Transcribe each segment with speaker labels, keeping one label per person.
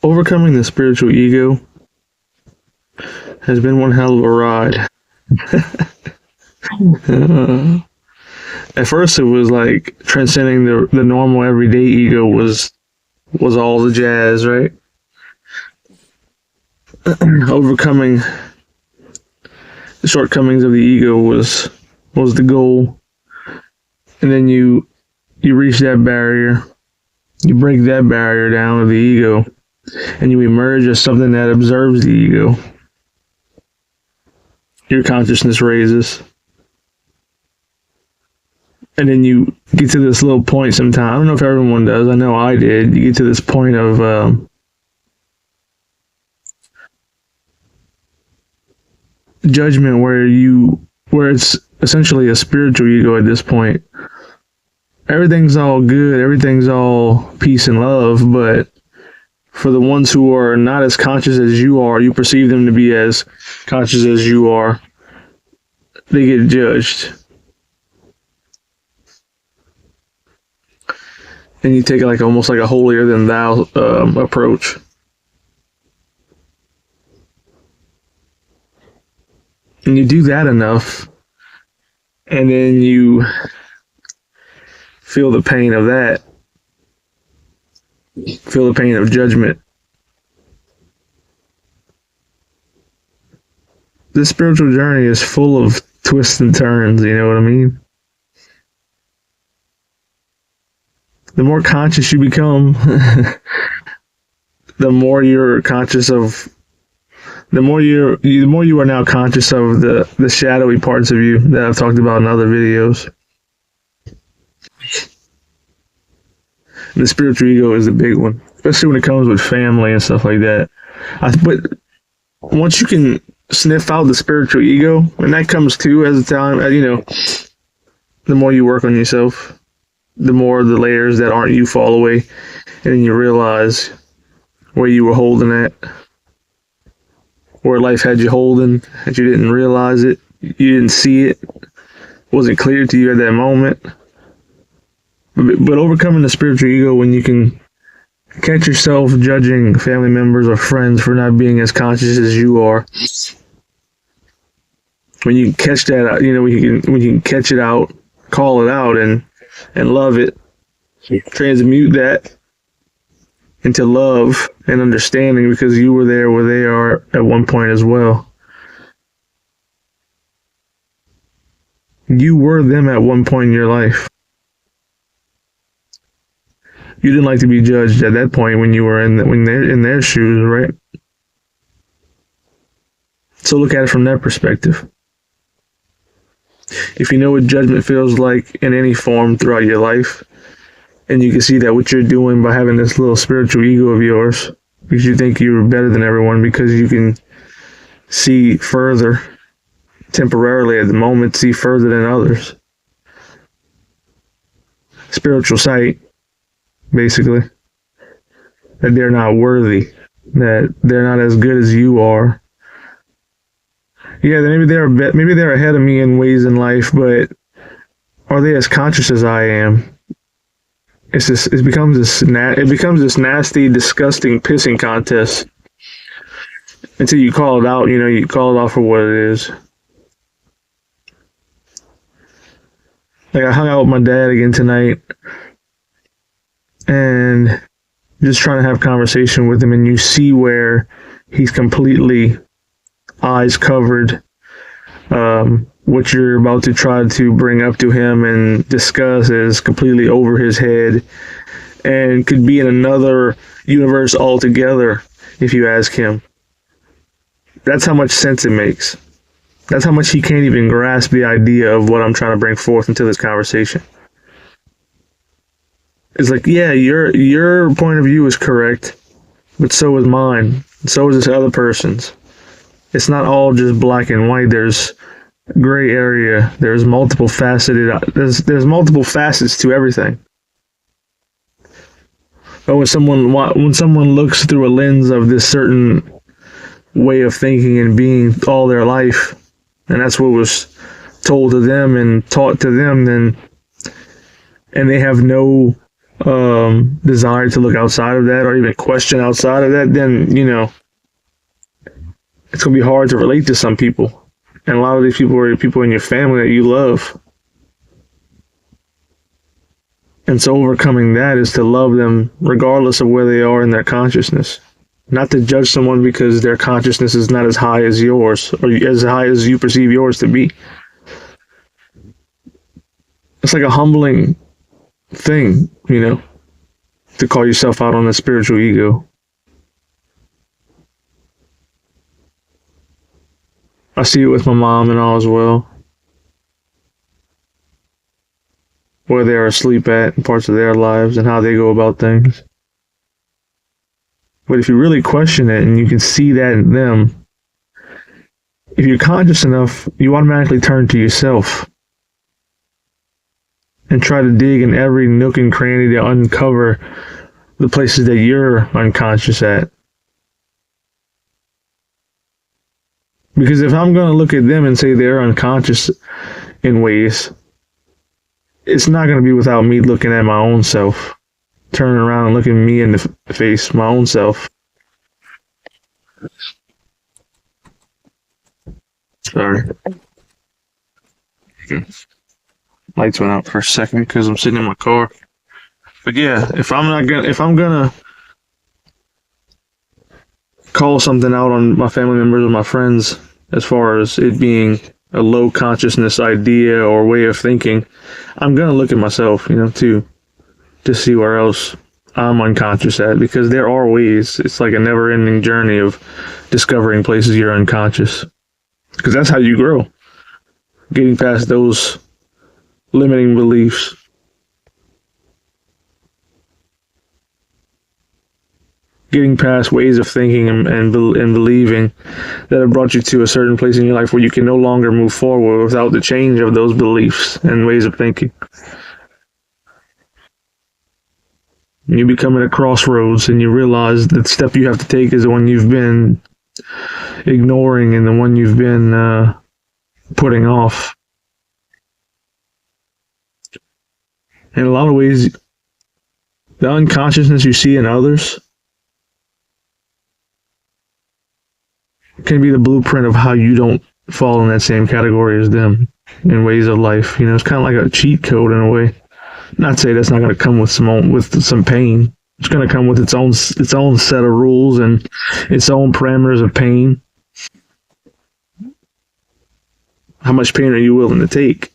Speaker 1: Overcoming the spiritual ego has been one hell of a ride. Uh, at first, it was like transcending the normal everyday ego was all the jazz, right? Overcoming the shortcomings of the ego was the goal, and then you reach that barrier, you break that barrier down of the ego, and you emerge as something that observes the ego. Your consciousness raises. And then you get to this little point sometime. I don't know if everyone does. I know I did. You get to this point of judgment where it's essentially a spiritual ego at this point. Everything's all good. Everything's all peace and love. But for the ones who are not as conscious as you are, you perceive them to be as conscious as you are, they get judged. And you take like almost like a holier than thou approach. And you do that enough, and then you feel the pain of that. Feel the pain of judgment. This spiritual journey is full of twists and turns, you know what I mean? The more conscious you become, the more you're conscious of, the more you are now conscious of the shadowy parts of you that I've talked about in other videos. And the spiritual ego is the big one, especially when it comes with family and stuff like that. But once you can sniff out the spiritual ego, and that comes too as the time, the more you work on yourself, the more the layers that aren't you fall away, and then you realize where you were holding at, where life had you holding, that you didn't realize it, you didn't see it, wasn't clear to you at that moment. But overcoming the spiritual ego, when you can catch yourself judging family members or friends for not being as conscious as you are, when you catch that, when you can catch it out, call it out, and love it, transmute that into love and understanding, because you were there where they are at one point as well. You were them at one point in your life. You didn't like to be judged at that point when you were when they're in their shoes, right? So look at it from that perspective. If you know what judgment feels like in any form throughout your life, and you can see that what you're doing by having this little spiritual ego of yours, because you think you're better than everyone, because you can see further temporarily at the moment, see further than others. Spiritual sight, basically. That they're not worthy, that they're not as good as you are. Yeah, maybe they're ahead of me in ways in life, but are they as conscious as I am? It becomes this nasty, disgusting pissing contest until you call it out. You call it out for what it is. Like, I hung out with my dad again tonight, and just trying to have conversation with him, and you see where he's completely eyes covered. What you're about to try to bring up to him and discuss is completely over his head and could be in another universe altogether if you ask him. That's how much sense it makes. That's how much he can't even grasp the idea of what I'm trying to bring forth into this conversation. It's like, yeah, your point of view is correct, but so is mine. So is this other person's. It's not all just black and white. There's gray area. There's multiple there's multiple facets to everything. But when someone looks through a lens of this certain way of thinking and being all their life, and that's what was told to them and taught to them, and they have no desire to look outside of that or even question outside of that, then, it's going to be hard to relate to some people. And a lot of these people are people in your family that you love. And so overcoming that is to love them regardless of where they are in their consciousness. Not to judge someone because their consciousness is not as high as yours or as high as you perceive yours to be. It's like a humbling thing, to call yourself out on a spiritual ego. I see it with my mom and all as well. Where they're asleep at in parts of their lives and how they go about things. But if you really question it and you can see that in them, if you're conscious enough, you automatically turn to yourself and try to dig in every nook and cranny to uncover the places that you're unconscious at. Because if I'm going to look at them and say they're unconscious in ways, it's not going to be without me looking at my own self, turning around and looking me in the face, my own self. Sorry. Lights went out for a second because I'm sitting in my car. But yeah, if I'm gonna call something out on my family members or my friends, as far as it being a low consciousness idea or way of thinking, I'm gonna look at myself, too, to see where else I'm unconscious at, because there are ways. It's like a never-ending journey of discovering places you're unconscious, because that's how you grow, getting past those limiting beliefs. Getting past ways of thinking and believing that have brought you to a certain place in your life where you can no longer move forward without the change of those beliefs and ways of thinking. You become at a crossroads and you realize that the step you have to take is the one you've been ignoring and the one you've been putting off. In a lot of ways, the unconsciousness you see in others can be the blueprint of how you don't fall in that same category as them in ways of life. It's kind of like a cheat code in a way. Not to say that's not going to come with some pain. It's going to come with its own set of rules and its own parameters of pain. How much pain are you willing to take?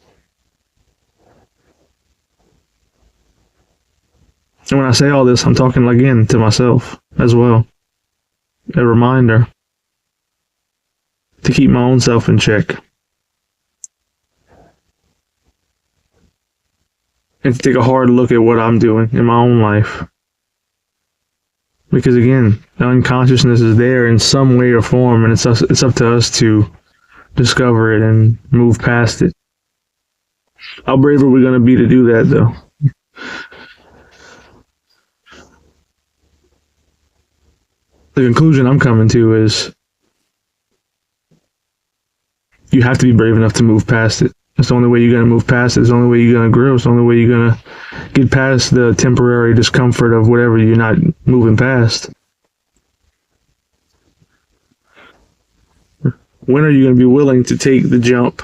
Speaker 1: And when I say all this, I'm talking again to myself as well. A reminder to keep my own self in check. And to take a hard look at what I'm doing in my own life. Because again, the unconsciousness is there in some way or form, and it's up to us to discover it and move past it. How brave are we going to be to do that, though? The conclusion I'm coming to is you have to be brave enough to move past it. It's the only way you're going to move past it. It's the only way you're going to grow. It's the only way you're going to get past the temporary discomfort of whatever you're not moving past. When are you going to be willing to take the jump,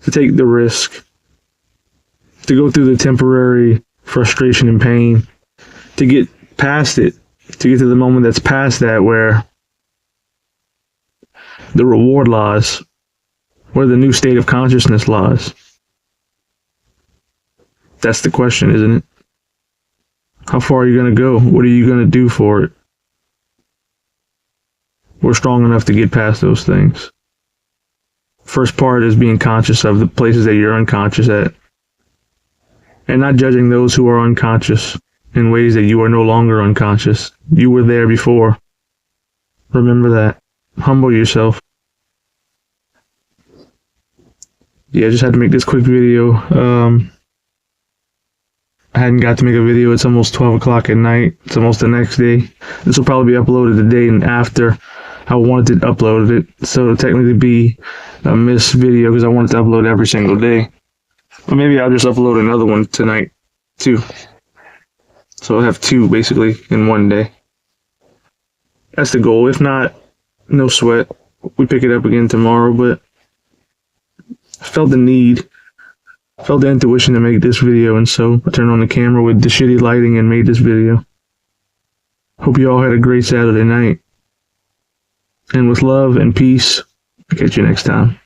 Speaker 1: to take the risk, to go through the temporary frustration and pain, to get past it, to get to the moment that's past that where the reward lies, where the new state of consciousness lies? That's the question, isn't it? How far are you going to go? What are you going to do for it? We're strong enough to get past those things. First part is being conscious of the places that you're unconscious at, and not judging those who are unconscious in ways that you are no longer unconscious. You were there before. Remember that. Humble yourself. Yeah, I just had to make this quick video. I hadn't got to make a video. It's almost 12 o'clock at night. It's almost the next day. This will probably be uploaded the day and after I wanted to upload it. So it'll technically be a missed video because I wanted to upload every single day. Or maybe I'll just upload another one tonight 2. So I'll have 2 basically in one day. That's the goal. If not, no sweat. We pick it up again tomorrow, but I felt the intuition to make this video, and so I turned on the camera with the shitty lighting and made this video. Hope you all had a great Saturday night. And with love and peace, I'll catch you next time.